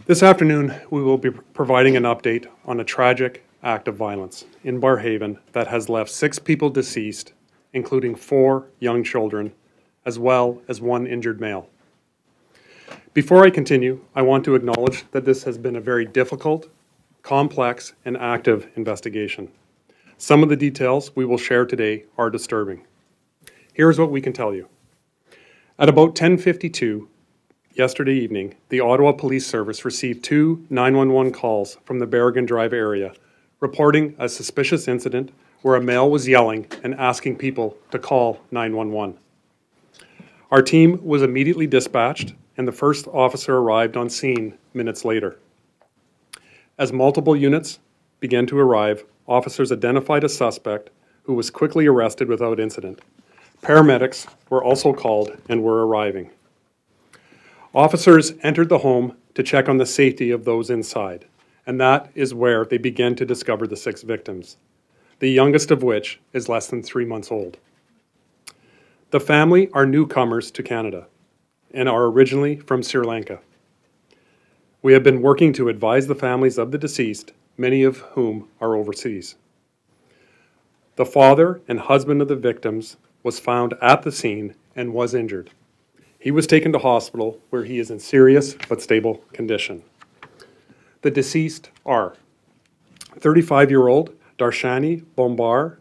This afternoon, we will be providing an update on a tragic act of violence in Barrhaven that has left 6 people deceased, including 4 young children, as well as 1 injured male. Before I continue, I want to acknowledge that this has been a very difficult, complex, and active investigation. Some of the details we will share today are disturbing. Here's what we can tell you. At about 10:52 yesterday evening, the Ottawa Police Service received 2 911 calls from the Berrigan Drive area reporting a suspicious incident where a male was yelling and asking people to call 911. Our team was immediately dispatched and the first officer arrived on scene minutes later. As multiple units began to arrive, officers identified a suspect who was quickly arrested without incident. Paramedics were also called and were arriving. Officers entered the home to check on the safety of those inside, and that is where they began to discover the 6 victims, the youngest of which is less than 3 months old. The family are newcomers to Canada and are originally from Sri Lanka. We have been working to advise the families of the deceased, many of whom are overseas. The father and husband of the victims was found at the scene and was injured. He was taken to hospital where he is in serious but stable condition. The deceased are 35-year-old Darshani Bombar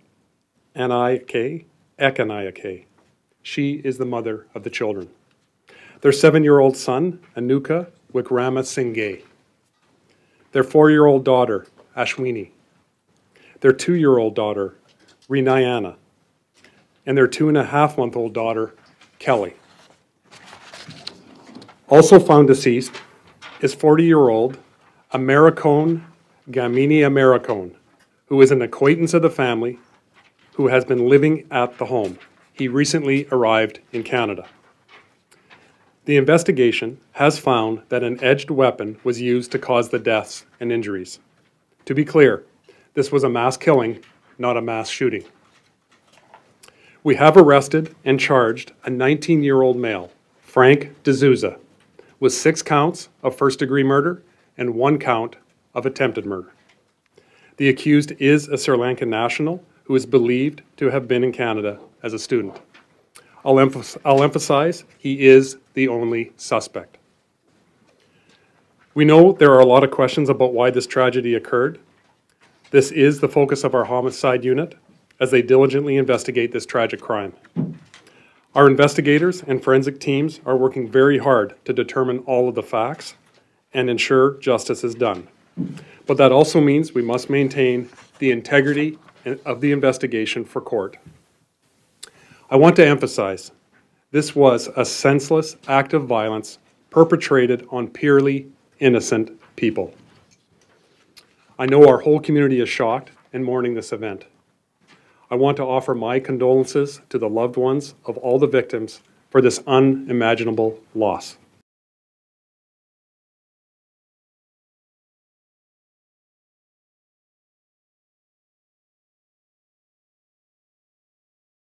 Ekanaike. She is the mother of the children. Their 7-year-old son, Anuka Wikrama Singh. Their 4-year-old daughter, Ashwini. Their 2-year-old daughter, Rinayana. And their 2.5-month-old daughter, Kelly. Also found deceased is 40-year-old Americone Gamini Americone, who is an acquaintance of the family who has been living at the home. He recently arrived in Canada. The investigation has found that an edged weapon was used to cause the deaths and injuries. To be clear, this was a mass killing, not a mass shooting. We have arrested and charged a 19-year-old male, Frank D'Souza, with 6 counts of first-degree murder and 1 count of attempted murder. The accused is a Sri Lankan national who is believed to have been in Canada as a student. I'll emphasize he is the only suspect. We know there are a lot of questions about why this tragedy occurred. This is the focus of our homicide unit as they diligently investigate this tragic crime. Our investigators and forensic teams are working very hard to determine all of the facts and ensure justice is done. But that also means we must maintain the integrity of the investigation for court. I want to emphasize, this was a senseless act of violence perpetrated on purely innocent people. I know our whole community is shocked and mourning this event. I want to offer my condolences to the loved ones of all the victims for this unimaginable loss.